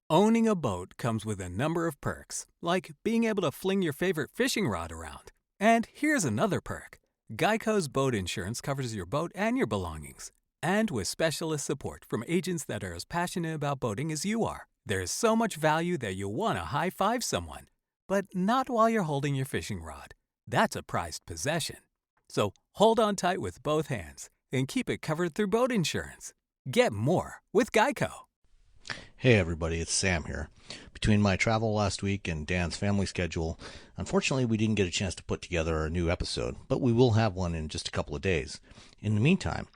Owning a boat comes with a number of perks, like being able to fling your favorite fishing rod around. And here's another perk. Geico's boat insurance covers your boat and your belongings. And with specialist support from agents that are as passionate about boating as you are, there's so much value that you'll want to high-five someone. But not while you're holding your fishing rod. That's a prized possession. So hold on tight with both hands and keep it covered through boat insurance. Get more with Geico. Hey everybody, it's Sam here. Between my travel last week and Dan's family schedule, unfortunately we didn't get a chance to put together a new episode, but we will have one in just a couple of days. In the meantime,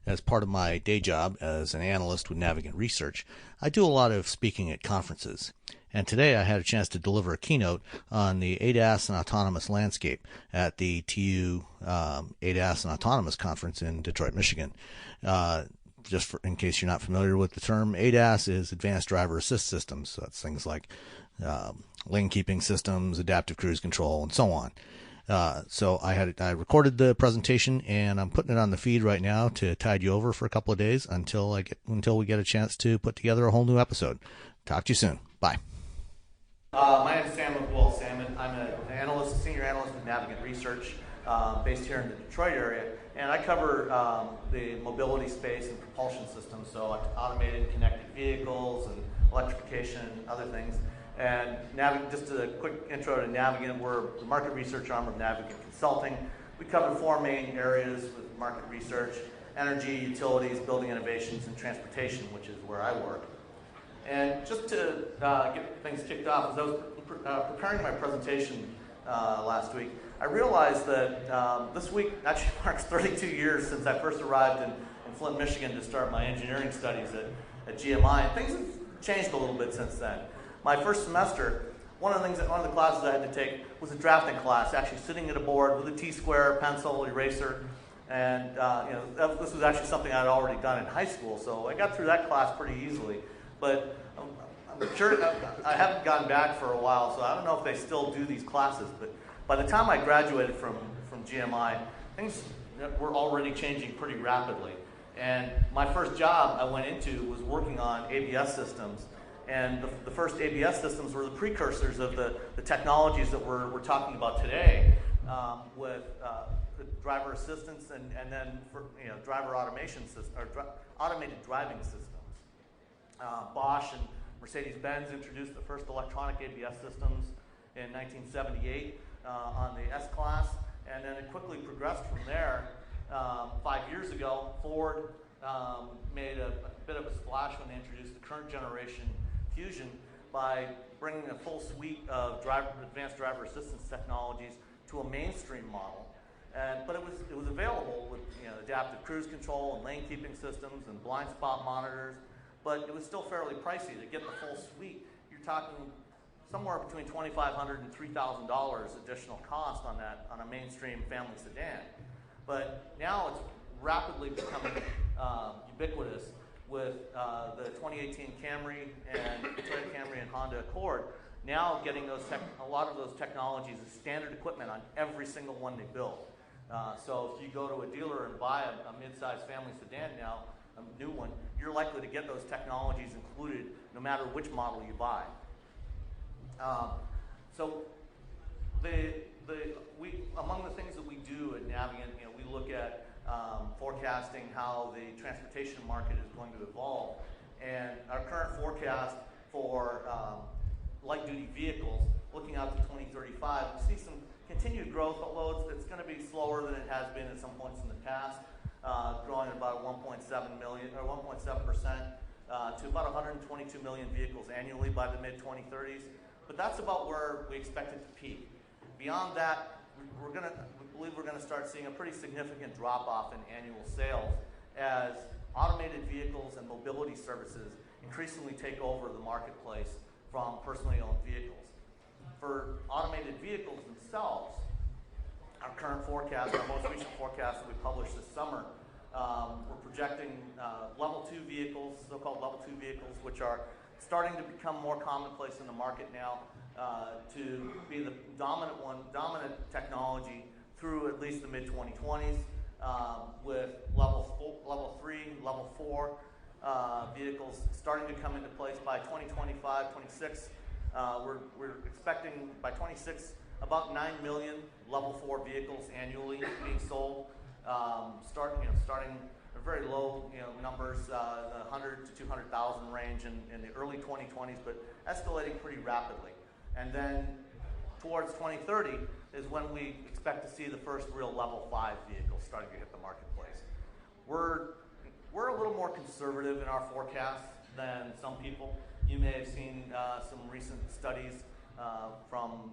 as part of my day job as an analyst with Navigant Research, I do a lot of speaking at conferences. And today I had a chance to deliver a keynote on the ADAS and autonomous landscape at the TU ADAS and Autonomous Conference in Detroit, Michigan. In case you're not familiar with the term, ADAS is Advanced Driver Assist Systems. So that's things like lane keeping systems, adaptive cruise control, and so on. So I recorded the presentation, and I'm putting it on the feed right now to tide you over for a couple of days until we get a chance to put together a whole new episode. Talk to you soon. Bye. My name is Sam Abuelsamid. I'm a senior analyst with Navigant Research, based here in the Detroit area, and I cover the mobility space and propulsion systems, so automated and connected vehicles and electrification and other things. And just a quick intro to Navigant. We're the market research arm of Navigant Consulting. We cover four main areas with market research: energy, utilities, building innovations, and transportation, which is where I work. And just to get things kicked off, as I was preparing my presentation last week, I realized that this week actually marks 32 years since I first arrived in Flint, Michigan to start my engineering studies at GMI. And things have changed a little bit since then. My first semester, one of the classes I had to take was a drafting class, actually sitting at a board with a T-square, pencil, eraser. And this was actually something I'd already done in high school, so I got through that class pretty easily. But I'm sure I haven't gone back for a while, so I don't know if they still do these classes. But by the time I graduated from GMI, things were already changing pretty rapidly. And my first job I went into was working on ABS systems. And the first ABS systems were the precursors of the technologies that we're talking about today, with driver assistance and then driver automation systems, or automated driving systems. Bosch and Mercedes-Benz introduced the first electronic ABS systems in 1978 on the S-Class, and then it quickly progressed from there. 5 years ago, Ford made a bit of a splash when they introduced the current generation Fusion by bringing a full suite of advanced driver assistance technologies to a mainstream model. But it was available with adaptive cruise control and lane keeping systems and blind spot monitors. But it was still fairly pricey to get the full suite. You're talking somewhere between $2,500 and $3,000 additional cost on a mainstream family sedan. But now it's rapidly becoming ubiquitous with the 2018 Camry and Toyota Camry and Honda Accord now getting a lot of those technologies as standard equipment on every single one they build. So if you go to a dealer and buy a mid-sized family sedan now, a new one, you're likely to get those technologies included no matter which model you buy. So among the things that we do at Navigant, we look at forecasting how the transportation market is going to evolve. And our current forecast for light-duty vehicles, looking out to 2035, we see some continued growth, although it's going to be slower than it has been at some points in the past. Growing at about 1.7% to about 122 million vehicles annually by the mid-2030s. But that's about where we expect it to peak. Beyond that, we believe we're going to start seeing a pretty significant drop-off in annual sales as automated vehicles and mobility services increasingly take over the marketplace from personally owned vehicles. For automated vehicles themselves, our current forecast, our most recent forecast that we published this summer, we're projecting level 2 vehicles, so-called level 2 vehicles, which are starting to become more commonplace in the market now, to be the dominant technology through at least the mid-2020s, with level 3, level 4 vehicles starting to come into place by 2025, 26. We're expecting by 26 about 9 million level 4 vehicles annually being sold, starting at very low numbers, the 100 to 200,000 range in the early 2020s, but escalating pretty rapidly. And then towards 2030 is when we expect to see the first real level 5 vehicles starting to hit the marketplace. We're a little more conservative in our forecast than some people. You may have seen some recent studies from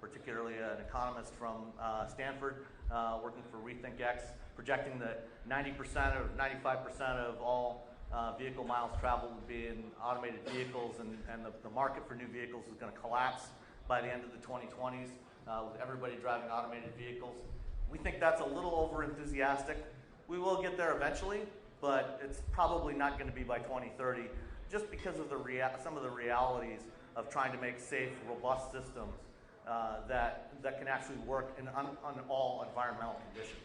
particularly an economist from Stanford working for RethinkX, projecting that 90% or 95% of all vehicle miles traveled would be in automated vehicles, and the market for new vehicles is going to collapse by the end of the 2020s with everybody driving automated vehicles. We think that's a little over-enthusiastic. We will get there eventually, but it's probably not going to be by 2030 just because of some of the realities of trying to make safe, robust systems that can actually work on all environmental conditions.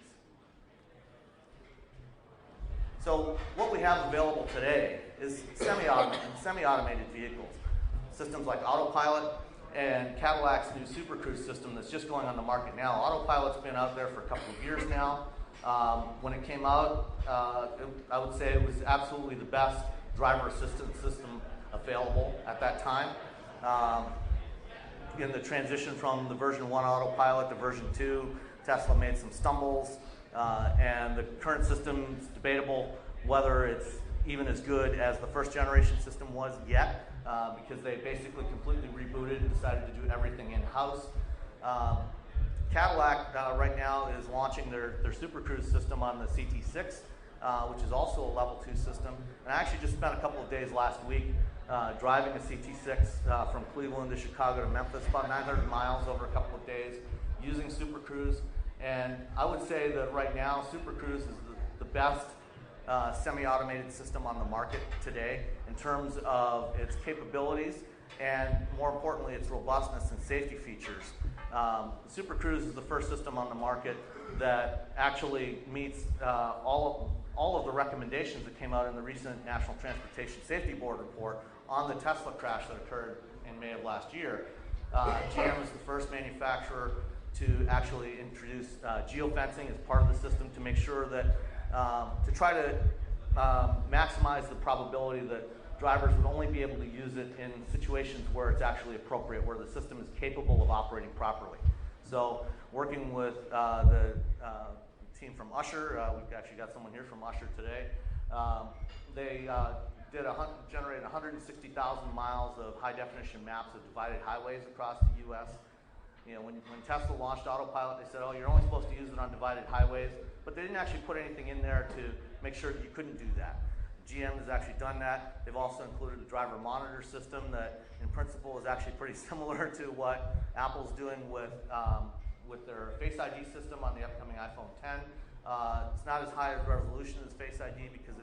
So what we have available today is semi-automated vehicles. Systems like Autopilot and Cadillac's new Super Cruise system that's just going on the market now. Autopilot's been out there for a couple of years now. When it came out, I would say it was absolutely the best driver assistance system available at that time. In the transition from the version 1 Autopilot to version 2, Tesla made some stumbles, and the current system is debatable whether it's even as good as the first generation system was yet, because they basically completely rebooted and decided to do everything in-house. Cadillac right now is launching their Super Cruise system on the CT6, which is also a level 2 system. And I actually just spent a couple of days last week driving a CT6 from Cleveland to Chicago to Memphis, about 900 miles over a couple of days, using Super Cruise. And I would say that right now, Super Cruise is the best semi-automated system on the market today in terms of its capabilities and, more importantly, its robustness and safety features. Super Cruise is the first system on the market that actually meets all of the recommendations that came out in the recent National Transportation Safety Board report on the Tesla crash that occurred in May of last year. GM is the first manufacturer to actually introduce geofencing as part of the system to make sure that, to try to maximize the probability that drivers would only be able to use it in situations where it's actually appropriate, where the system is capable of operating properly. So working with the team from Usher, we've actually got someone here from Usher today, they generated 160,000 miles of high-definition maps of divided highways across the U.S. When Tesla launched Autopilot, they said, oh, you're only supposed to use it on divided highways, but they didn't actually put anything in there to make sure that you couldn't do that. GM has actually done that. They've also included a driver monitor system that, in principle, is actually pretty similar to what Apple's doing with their Face ID system on the upcoming iPhone 10. It's not as high a resolution as Face ID because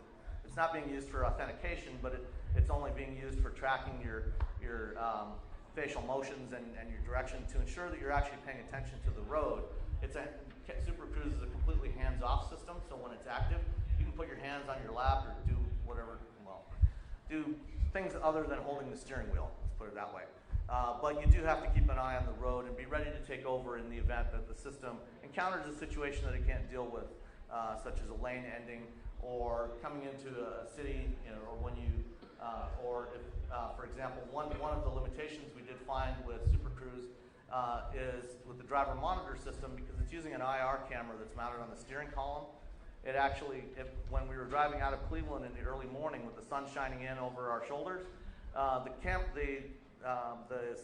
it's not being used for authentication, but it's only being used for tracking your facial motions and your direction to ensure that you're actually paying attention to the road. Super Cruise is a completely hands-off system, so when it's active, you can put your hands on your lap or do whatever, do things other than holding the steering wheel, let's put it that way. But you do have to keep an eye on the road and be ready to take over in the event that the system encounters a situation that it can't deal with, such as a lane ending or coming into a city, or when you, or if, for example, one of the limitations we did find with Super Cruise is with the driver monitor system, because it's using an IR camera that's mounted on the steering column. It actually, when we were driving out of Cleveland in the early morning with the sun shining in over our shoulders, the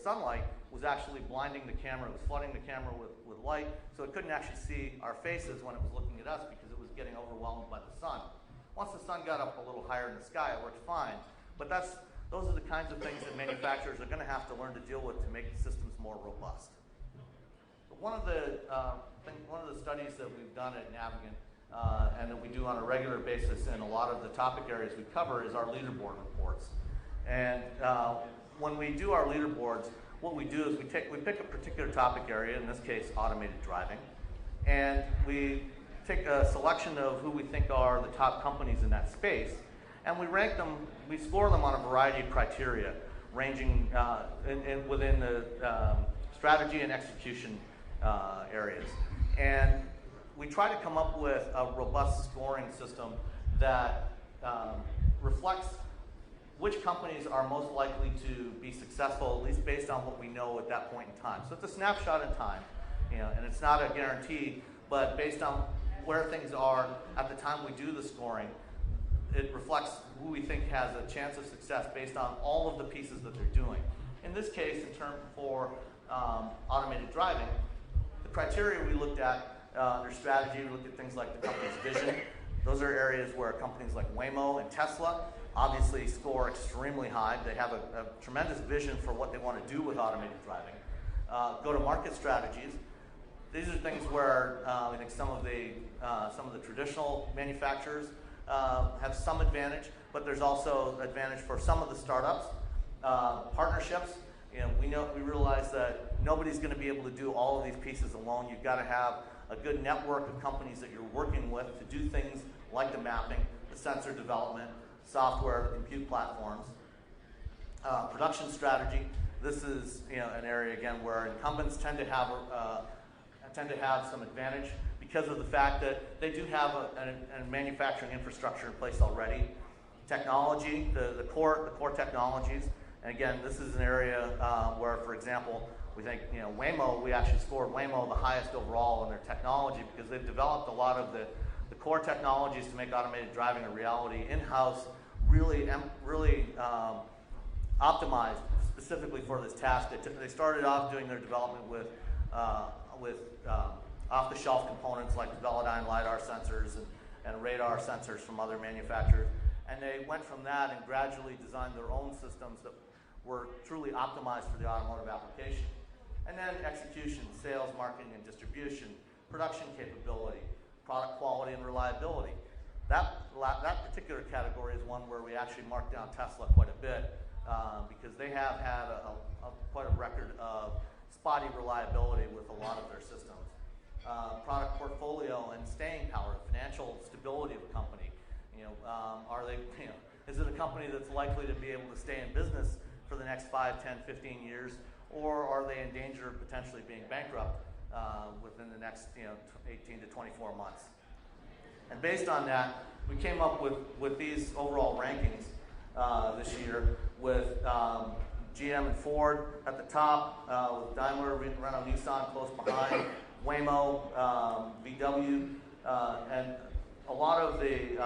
sunlight was actually blinding the camera. It was flooding the camera with light, so it couldn't actually see our faces when it was looking at us because it was getting overwhelmed by the sun. Once the sun got up a little higher in the sky, it worked fine. But those are the kinds of things that manufacturers are going to have to learn to deal with to make the systems more robust. But one of the studies that we've done at Navigant and that we do on a regular basis in a lot of the topic areas we cover is our leaderboard reports. And when we do our leaderboards, what we do is we pick a particular topic area, in this case automated driving, and we take a selection of who we think are the top companies in that space, And we rank them, we score them on a variety of criteria, ranging within the strategy and execution areas. And we try to come up with a robust scoring system that reflects which companies are most likely to be successful, at least based on what we know at that point in time. So it's a snapshot in time, and it's not a guarantee, but based on where things are at the time we do the scoring, it reflects who we think has a chance of success based on all of the pieces that they're doing. In this case, in terms for automated driving, the criteria we looked at under strategy, we looked at things like the company's vision. Those are areas where companies like Waymo and Tesla obviously score extremely high. They have a tremendous vision for what they want to do with automated driving. Go-to-market strategies. These are things where I think some of the traditional manufacturers have some advantage, but there's also advantage for some of the startups. Partnerships. We realize that nobody's going to be able to do all of these pieces alone. You've got to have a good network of companies that you're working with to do things like the mapping, the sensor development, software, compute platforms. Production strategy. This is an area again where incumbents tend to have some advantage because of the fact that they do have a manufacturing infrastructure in place already. Technology, the core technologies, and again, this is an area where, for example, we think Waymo. We actually scored Waymo the highest overall in their technology because they've developed a lot of the core technologies to make automated driving a reality in-house, really optimized specifically for this task. They started off doing their development with off-the-shelf components like Velodyne LiDAR sensors and radar sensors from other manufacturers. And they went from that and gradually designed their own systems that were truly optimized for the automotive application. And then execution, sales, marketing, and distribution, production capability, product quality, and reliability. That particular category is one where we actually marked down Tesla quite a bit because they have had quite a record of spotty reliability with a lot of their systems. Product portfolio and staying power, financial stability of a company. Is it a company that's likely to be able to stay in business for the next 5, 10, 15 years, or are they in danger of potentially being bankrupt within the next 18 to 24 months? And based on that, we came up with these overall rankings this year with GM and Ford at the top, with Daimler, Renault, Nissan close behind, Waymo, VW, and a lot of the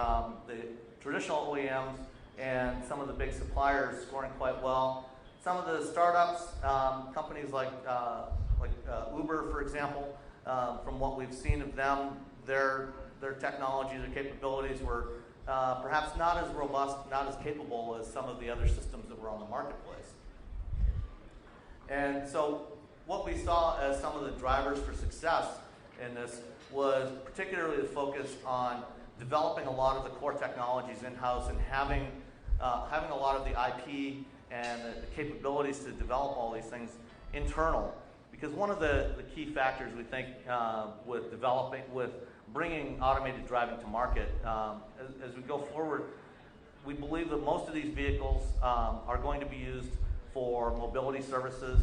traditional OEMs and some of the big suppliers scoring quite well. Some of the startups, companies like Uber, for example, from what we've seen of them, their technology, their capabilities were perhaps not as robust, not as capable as some of the other systems that were on the marketplace. And so what we saw as some of the drivers for success in this was particularly the focus on developing a lot of the core technologies in-house and having a lot of the IP and the capabilities to develop all these things internal. Because one of the key factors we think with bringing automated driving to market, as we go forward, we believe that most of these vehicles are going to be used for mobility services,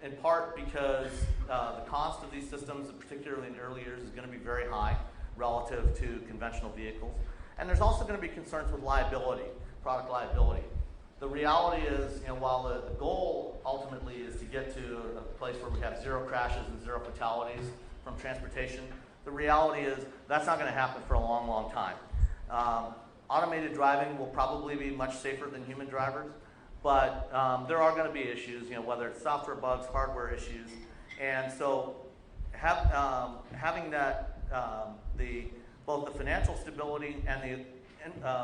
in part because the cost of these systems, particularly in the early years, is going to be very high relative to conventional vehicles. And there's also going to be concerns with liability, product liability. The reality is, while the goal ultimately is to get to a place where we have zero crashes and zero fatalities from transportation, the reality is that's not going to happen for a long, long time. Automated driving will probably be much safer than human drivers, but there are going to be issues, whether it's software bugs, hardware issues, and so having that both the financial stability and the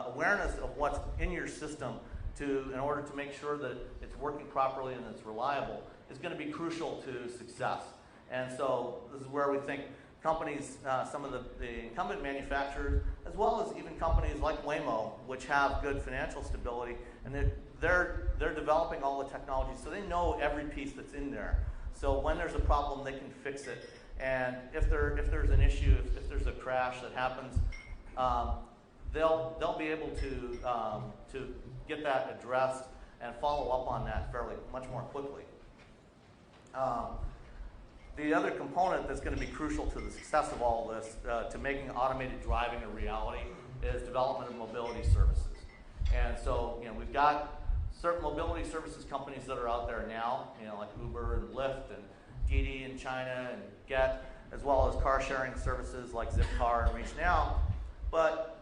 awareness of what's in your system in order to make sure that it's working properly and it's reliable is going to be crucial to success. And so this is where we think companies, some of the incumbent manufacturers, as well as even companies like Waymo, which have good financial stability, and they're developing all the technology, so they know every piece that's in there. So when there's a problem, they can fix it. And if there's an issue, if there's a crash that happens, they'll be able to get that addressed and follow up on that much more quickly. The other component that's going to be crucial to the success of all of this, to making automated driving a reality, is development of mobility services. And so, we've got certain mobility services companies that are out there now, like Uber and Lyft and Didi in China and Get, as well as car sharing services like Zipcar and ReachNow. But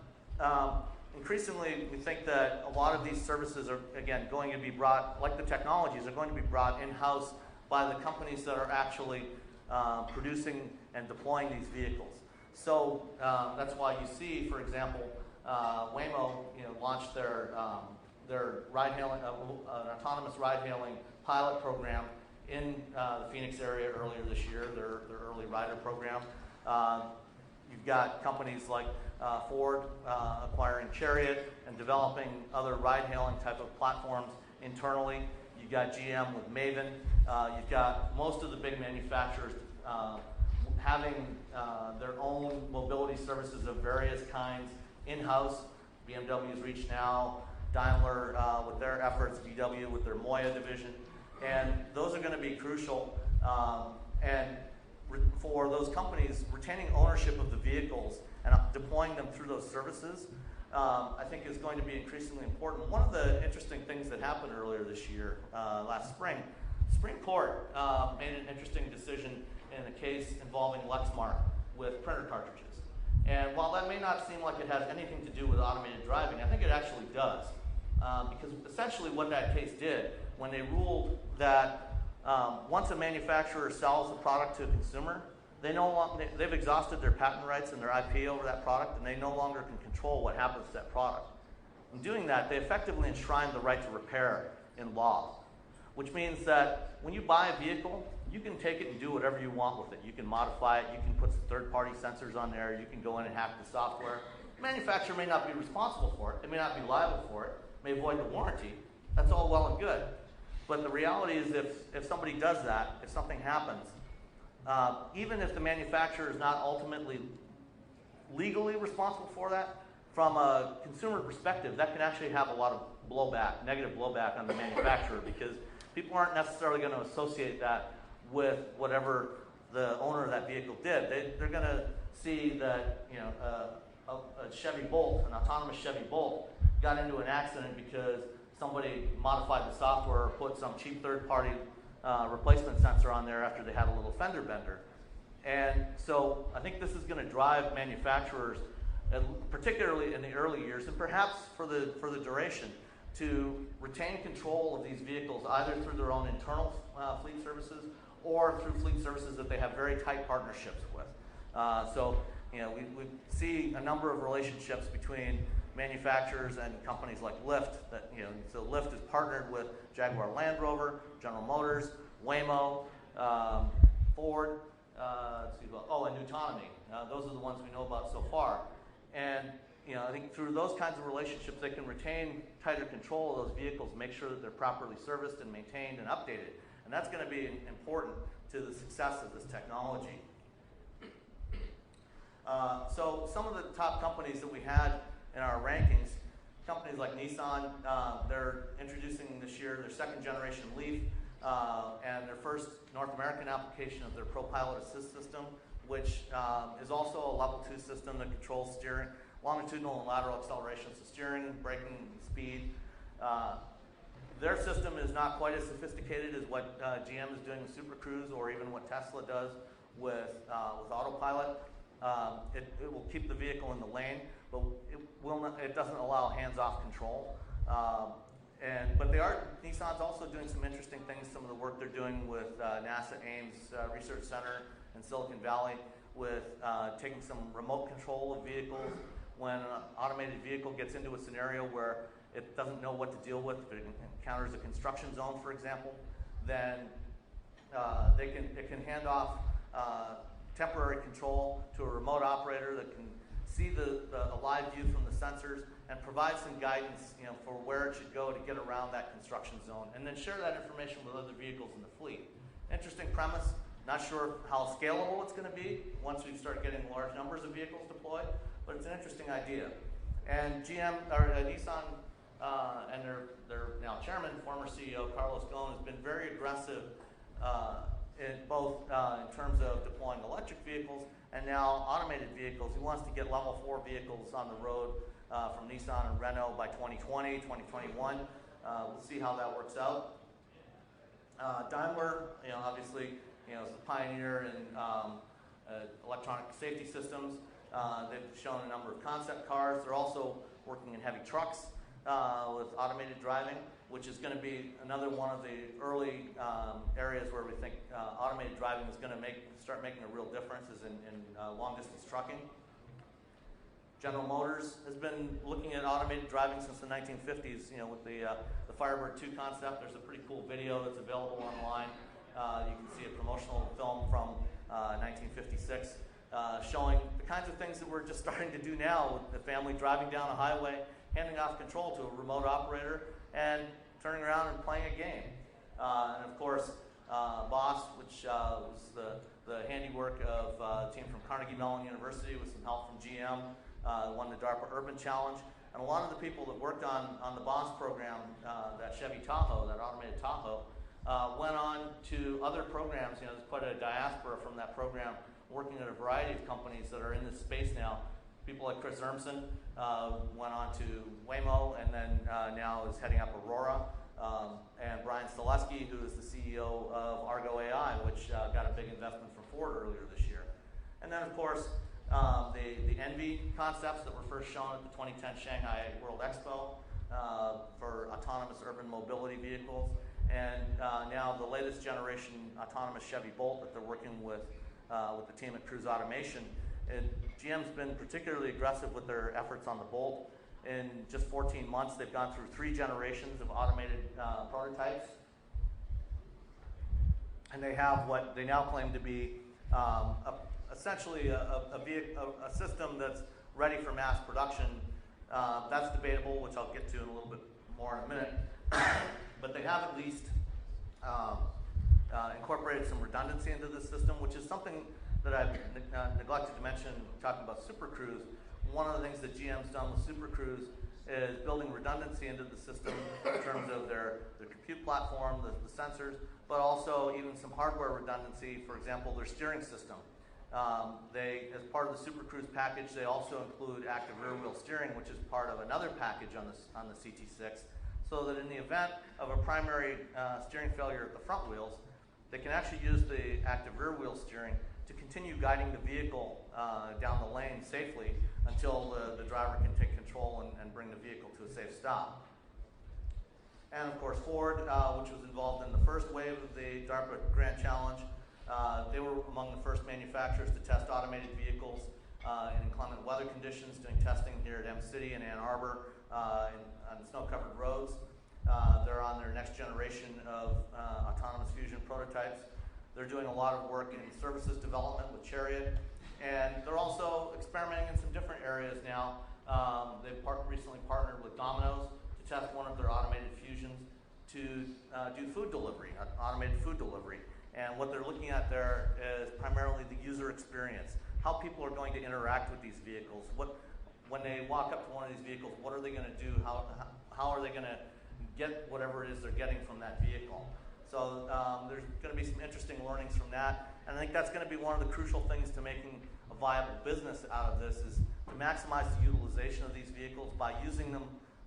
increasingly, we think that a lot of these services are, again, going to be brought, like the technologies, are going to be brought in-house by the companies that are actually producing and deploying these vehicles. So that's why you see, for example, Waymo, launched their ride-hailing, an autonomous ride-hailing pilot program in the Phoenix area earlier this year, their early rider program. You've got companies like Ford acquiring Chariot and developing other ride-hailing type of platforms internally. You've got GM with Maven. You've got most of the big manufacturers having their own mobility services of various kinds in-house. BMW's ReachNow, Daimler with their efforts, VW with their Moya division. And those are going to be crucial. And for those companies, retaining ownership of the vehicles and deploying them through those services, I think is going to be increasingly important. One of the interesting things that happened earlier this year, last spring, Supreme Court made an interesting decision in a case involving Lexmark with printer cartridges. And while that may not seem like it has anything to do with automated driving, I think it actually does. Because essentially what that case did, when they ruled that once a manufacturer sells a product to a consumer, they've exhausted their patent rights and their IP over that product, and they no longer can control what happens to that product. In doing that, they effectively enshrined the right to repair in law, which means that when you buy a vehicle, you can take it and do whatever you want with it. You can modify it, you can put some third-party sensors on there, you can go in and hack the software. The manufacturer may not be responsible for it, they may not be liable for it, may avoid the warranty. That's all well and good. But the reality is if somebody does that, if something happens, even if the manufacturer is not ultimately legally responsible for that, from a consumer perspective, that can actually have a lot of blowback, negative blowback on the manufacturer, because people aren't necessarily going to associate that with whatever the owner of that vehicle did. They're going to see that a Chevy Bolt, an autonomous Chevy Bolt, got into an accident because somebody modified the software or put some cheap third-party replacement sensor on there after they had a little fender bender. And so I think this is going to drive manufacturers, particularly in the early years, and perhaps for the duration, to retain control of these vehicles either through their own internal fleet services or through fleet services that they have very tight partnerships with. We see a number of relationships between manufacturers and companies like Lyft. So Lyft is partnered with Jaguar Land Rover, General Motors, Waymo, Ford, and Autonomy. Those are the ones we know about so far. And I think through those kinds of relationships, they can retain tighter control of those vehicles, make sure that they're properly serviced and maintained and updated. And that's going to be important to the success of this technology. So some of the top companies that we had in our rankings, companies like Nissan, they're introducing this year their second generation Leaf and their first North American application of their ProPilot Assist system, which is also a level 2 system that controls steering, longitudinal and lateral acceleration, so steering, braking, speed. Their system is not quite as sophisticated as what GM is doing with Super Cruise or even what Tesla does with Autopilot. It will keep the vehicle in the lane, but it doesn't allow hands-off control. But Nissan's also doing some interesting things, some of the work they're doing with NASA Ames Research Center in Silicon Valley with taking some remote control of vehicles. When an automated vehicle gets into a scenario where it doesn't know what to deal with, if it encounters a construction zone, for example, then it can hand off temporary control to a remote operator that can see a live view from the sensors and provide some guidance for where it should go to get around that construction zone, and then share that information with other vehicles in the fleet. Interesting premise. Not sure how scalable it's going to be once we start getting large numbers of vehicles deployed, but it's an interesting idea. And Nissan and their now chairman, former CEO Carlos Ghosn, has been very aggressive in both in terms of deploying electric vehicles and now automated vehicles. He wants to get level 4 vehicles on the road from Nissan and Renault by 2020, 2021. We'll see how that works out. Daimler, obviously, is the pioneer in electronic safety systems. They've shown a number of concept cars. They're also working in heavy trucks with automated driving, which is going to be another one of the early areas where we think automated driving is going to start making a real difference is in long-distance trucking. General Motors has been looking at automated driving since the 1950s, with the Firebird 2 concept. There's a pretty cool video that's available online. You can see a promotional film from 1956 showing the kinds of things that we're just starting to do now with the family driving down a highway, handing off control to a remote operator, and turning around and playing a game. And of course, BOSS, which was the handiwork of a team from Carnegie Mellon University with some help from GM, won the DARPA Urban Challenge. And a lot of the people that worked on the BOSS program, that Chevy Tahoe, that automated Tahoe, went on to other programs. There's quite a diaspora from that program working at a variety of companies that are in this space now. People like Chris Urmson went on to Waymo and then now is heading up Aurora. And Brian Stileski, who is the CEO of Argo AI, which got a big investment from Ford earlier this year. And then, of course, the Envy concepts that were first shown at the 2010 Shanghai World Expo for autonomous urban mobility vehicles. And now the latest generation autonomous Chevy Bolt that they're working with the team at Cruise Automation. And GM's been particularly aggressive with their efforts on the Bolt. In just 14 months, they've gone through 3 generations of automated prototypes. And they have what they now claim to be essentially a system that's ready for mass production. That's debatable, which I'll get to in a little bit more in a minute. But they have at least incorporated some redundancy into the system, which is something that I've neglected to mention talking about Super Cruise. One of the things that GM's done with Super Cruise is building redundancy into the system in terms of their compute platform, the sensors, but also even some hardware redundancy. For example, their steering system. As part of the Super Cruise package, they also include active rear wheel steering, which is part of another package on the CT6, so that in the event of a primary steering failure at the front wheels, they can actually use the active rear wheel steering to continue guiding the vehicle down the lane safely until the driver can take control and bring the vehicle to a safe stop. And of course, Ford, which was involved in the first wave of the DARPA Grand Challenge, they were among the first manufacturers to test automated vehicles in inclement weather conditions, doing testing here at M-City and Ann Arbor on snow-covered roads. They're on their next generation of autonomous fusion prototypes. They're doing a lot of work in services development with Chariot, and they're also experimenting in some different areas now. They've recently partnered with Domino's to test one of their automated fusions to do food delivery, automated food delivery. And what they're looking at there is primarily the user experience, how people are going to interact with these vehicles. When they walk up to one of these vehicles, what are they going to do? How are they going to get whatever it is they're getting from that vehicle? So there's going to be some interesting learnings from that. And I think that's going to be one of the crucial things to making a viable business out of this is to maximize the utilization of these vehicles by using them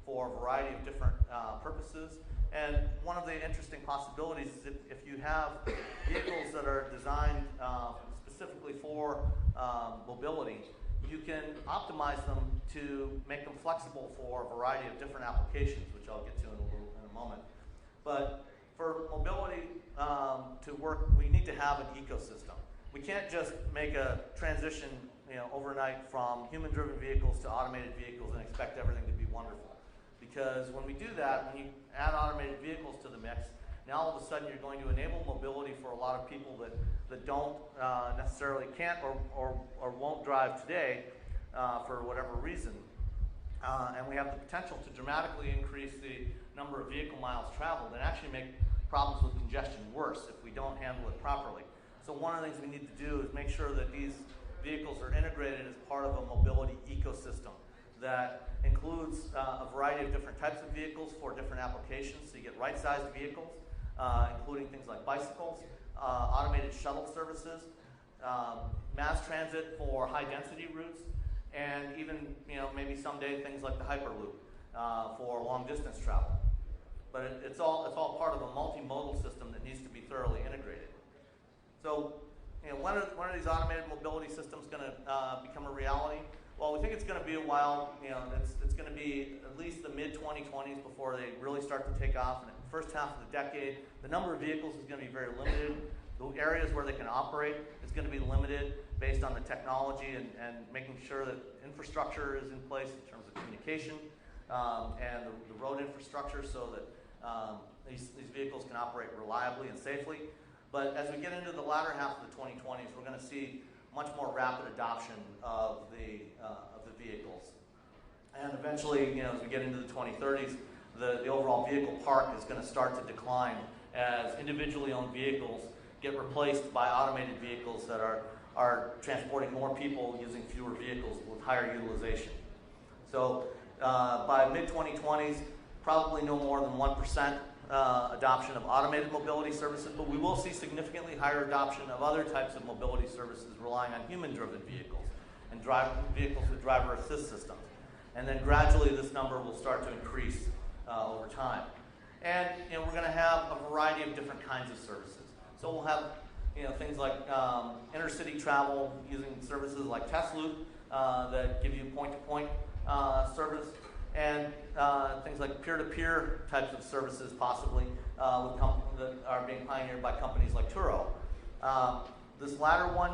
for a variety of different purposes. And one of the interesting possibilities is if you have vehicles that are designed specifically for mobility, you can optimize them to make them flexible for a variety of different applications, which I'll get to in a moment. But for mobility to work, we need to have an ecosystem. We can't just make a transition overnight from human-driven vehicles to automated vehicles and expect everything to be wonderful. Because when we do that, when you add automated vehicles to the mix, now all of a sudden you're going to enable mobility for a lot of people that don't necessarily can't or won't drive today for whatever reason. And we have the potential to dramatically increase the number of vehicle miles traveled and actually make problems with congestion worse if we don't handle it properly. So one of the things we need to do is make sure that these vehicles are integrated as part of a mobility ecosystem, that includes a variety of different types of vehicles for different applications. So you get right-sized vehicles, including things like bicycles, automated shuttle services, mass transit for high-density routes, and even maybe someday things like the Hyperloop for long-distance travel. But it's all part of a multimodal system that needs to be thoroughly integrated. So, when are these automated mobility systems going to become a reality? Well, we think it's going to be a while. It's going to be at least the mid-2020s before they really start to take off. In the first half of the decade, the number of vehicles is going to be very limited. The areas where they can operate is going to be limited based on the technology and making sure that infrastructure is in place in terms of communication and the road infrastructure so that these vehicles can operate reliably and safely. But as we get into the latter half of the 2020s, we're going to see much more rapid adoption of the vehicles. And eventually, as we get into the 2030s, the overall vehicle park is going to start to decline as individually owned vehicles get replaced by automated vehicles that are transporting more people using fewer vehicles with higher utilization. So by mid-2020s, probably no more than 1% adoption of automated mobility services, but we will see significantly higher adoption of other types of mobility services relying on human-driven vehicles and vehicles with driver assist systems. And then gradually this number will start to increase over time. And we're going to have a variety of different kinds of services. So we'll have things like intercity travel using services like Tesloop that give you point-to-point service, and things like peer-to-peer types of services possibly that are being pioneered by companies like Turo. This latter one,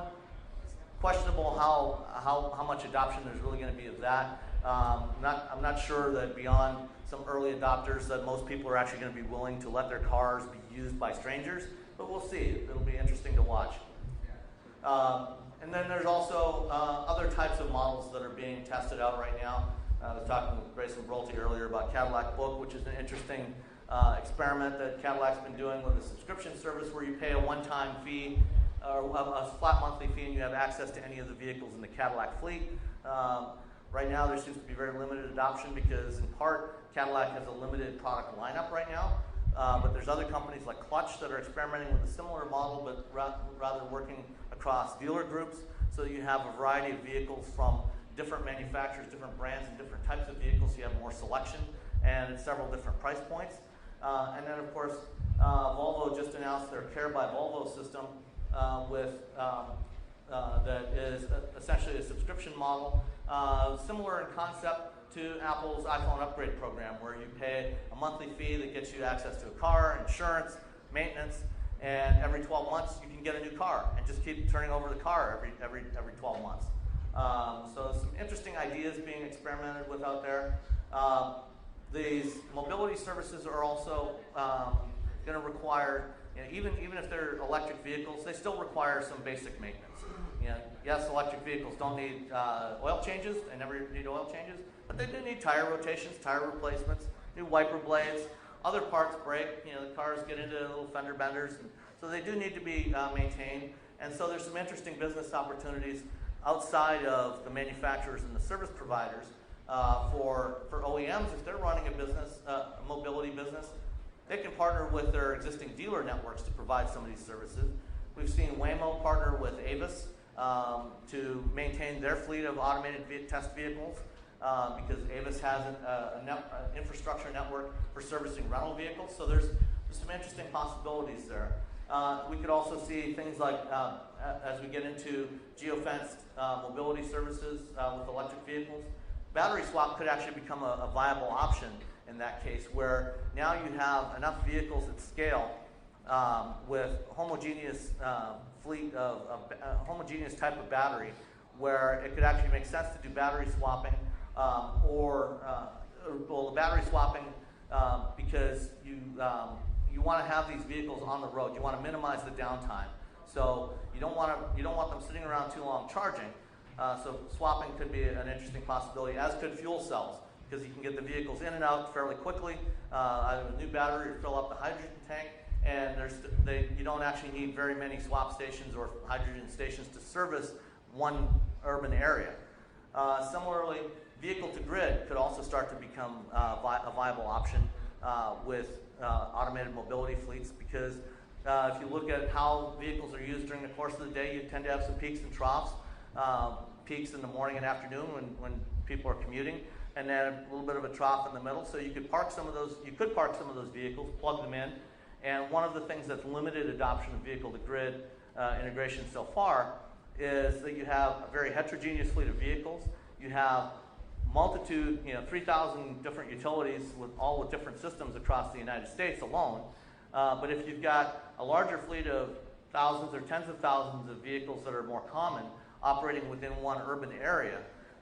questionable how much adoption there's really going to be of that. I'm not sure that beyond some early adopters that most people are actually going to be willing to let their cars be used by strangers, but we'll see. It'll be interesting to watch. And then there's also other types of models that are being tested out right now. I was talking with Grayson Brolte earlier about Cadillac Book, which is an interesting experiment that Cadillac's been doing with a subscription service where you pay a one-time fee or a flat monthly fee and you have access to any of the vehicles in the Cadillac fleet. Right now there seems to be very limited adoption because in part Cadillac has a limited product lineup right now, but there's other companies like Clutch that are experimenting with a similar model but rather working across dealer groups so that you have a variety of vehicles from different manufacturers, different brands, and different types of vehicles, so you have more selection and several different price points. And then, of course, Volvo just announced their Care by Volvo system that is essentially a subscription model, similar in concept to Apple's iPhone upgrade program, where you pay a monthly fee that gets you access to a car, insurance, maintenance, and every 12 months you can get a new car and just keep turning over the car every 12 months. So some interesting ideas being experimented with out there. These mobility services are also going to require, even if they're electric vehicles, they still require some basic maintenance. Yes, electric vehicles don't need oil changes, they never need oil changes, but they do need tire rotations, tire replacements, new wiper blades, other parts break, the cars get into little fender benders, and so they do need to be maintained. And so there's some interesting business opportunities outside of the manufacturers and the service providers for OEMs. If they're running a business, a mobility business, they can partner with their existing dealer networks to provide some of these services. We've seen Waymo partner with Avis to maintain their fleet of automated test vehicles because Avis has an infrastructure network for servicing rental vehicles. So there's some interesting possibilities there. We could also see things like, as we get into geofenced mobility services with electric vehicles, battery swap could actually become a viable option in that case, where now you have enough vehicles at scale with homogeneous fleet of homogeneous type of battery, where it could actually make sense to do battery swapping the battery swapping because you want to have these vehicles on the road. You want to minimize the downtime. So you don't want them sitting around too long charging. So swapping could be an interesting possibility, as could fuel cells, because you can get the vehicles in and out fairly quickly, either with a new battery or fill up the hydrogen tank, and you don't actually need very many swap stations or hydrogen stations to service one urban area. Similarly, vehicle to grid could also start to become a viable option with automated mobility fleets, because if you look at how vehicles are used during the course of the day, you tend to have some peaks and troughs. Peaks in the morning and afternoon when people are commuting, and then a little bit of a trough in the middle. So you could park some of those. You could park some of those vehicles, plug them in, and one of the things that's limited adoption of vehicle-to-grid integration so far is that you have a very heterogeneous fleet of vehicles. You have multitude, 3,000 different utilities all with different systems across the United States alone. But if you've got a larger fleet of thousands or tens of thousands of vehicles that are more common operating within one urban area,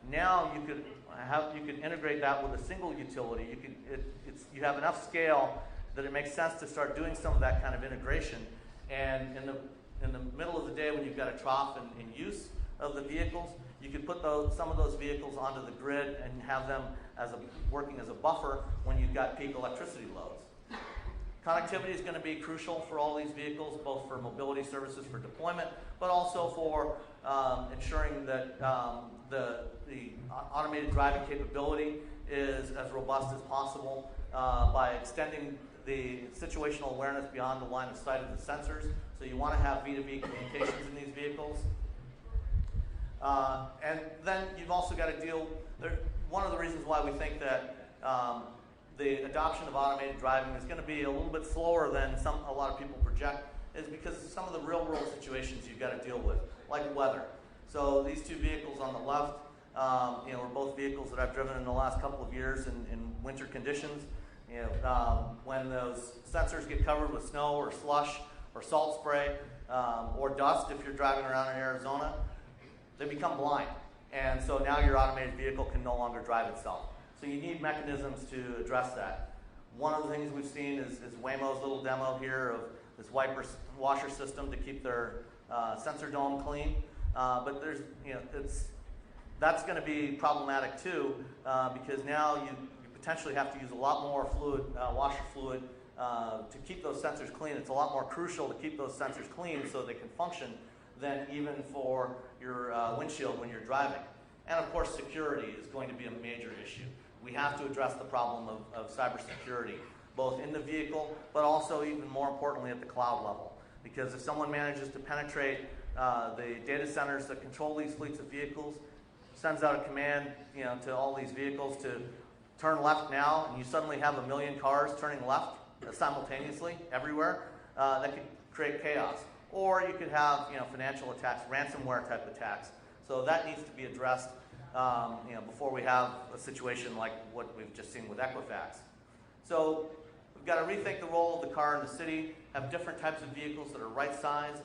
now you could integrate that with a single utility. You have enough scale that it makes sense to start doing some of that kind of integration. And in the middle of the day, when you've got a trough in use of the vehicles, you could put some of those vehicles onto the grid and have them working as a buffer when you've got peak electricity loads. Connectivity is going to be crucial for all these vehicles, both for mobility services for deployment, but also for ensuring that the automated driving capability is as robust as possible by extending the situational awareness beyond the line of sight of the sensors. So you want to have V2V communications in these vehicles. And then you've also got to deal, one of the reasons why we think that the adoption of automated driving is going to be a little bit slower than a lot of people project is because of some of the real world situations you've got to deal with, like weather. So these two vehicles on the left, are both vehicles that I've driven in the last couple of years in winter conditions. When those sensors get covered with snow or slush or salt spray or dust, if you're driving around in Arizona, they become blind. And so now your automated vehicle can no longer drive itself. So you need mechanisms to address that. One of the things we've seen is Waymo's little demo here of this washer system to keep their sensor dome clean. But that's going to be problematic too, because now you potentially have to use a lot more fluid, washer fluid, to keep those sensors clean. It's a lot more crucial to keep those sensors clean so they can function than even for your windshield when you're driving. And of course, security is going to be a major issue. We have to address the problem of cybersecurity, both in the vehicle, but also even more importantly at the cloud level. Because if someone manages to penetrate the data centers that control these fleets of vehicles, sends out a command to all these vehicles to turn left now, and you suddenly have 1 million cars turning left simultaneously everywhere, that could create chaos. Or you could have financial attacks, ransomware type attacks. So that needs to be addressed before we have a situation like what we've just seen with Equifax. So we've got to rethink the role of the car in the city, have different types of vehicles that are right-sized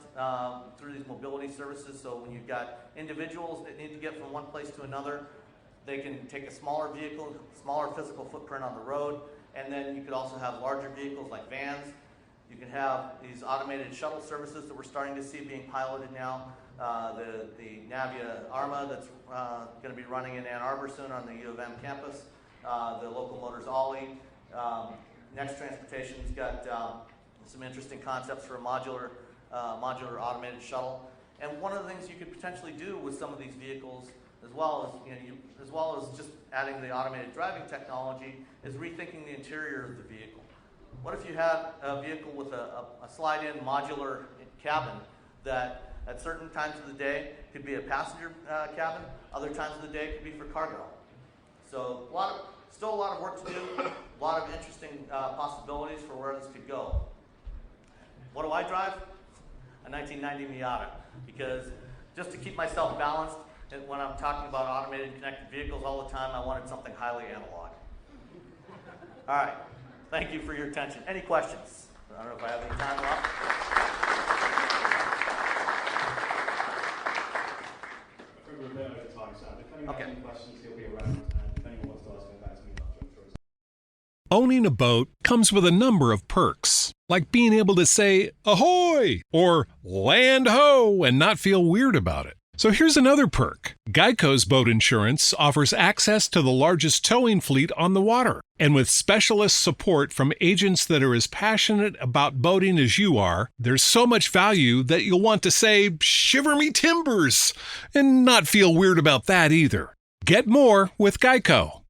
through these mobility services. So when you've got individuals that need to get from one place to another, they can take a smaller vehicle, smaller physical footprint on the road, and then you could also have larger vehicles like vans. You can have these automated shuttle services that we're starting to see being piloted now. The Navigant Arma that's going to be running in Ann Arbor soon on the U of M campus. The Local Motors Ollie. Next Transportation's got some interesting concepts for a modular automated shuttle. And one of the things you could potentially do with some of these vehicles, as well as just adding the automated driving technology, is rethinking the interior of the vehicle. What if you had a vehicle with a slide-in modular cabin that at certain times of the day could be a passenger cabin, other times of the day could be for cargo. So still a lot of work to do, a lot of interesting possibilities for where this could go. What do I drive? A 1990 Miata, because just to keep myself balanced, and when I'm talking about automated and connected vehicles all the time, I wanted something highly analog. All right, thank you for your attention. Any questions? I don't know if I have any time left. I think we're a bit over time, Sam. If anyone Okay. has any questions, he'll be around. And if anyone wants to ask him back to me, I'll jump through. Owning a boat comes with a number of perks, like being able to say ahoy or land ho and not feel weird about it. So here's another perk. Geico's boat insurance offers access to the largest towing fleet on the water. And with specialist support from agents that are as passionate about boating as you are, there's so much value that you'll want to say, shiver me timbers, and not feel weird about that either. Get more with Geico.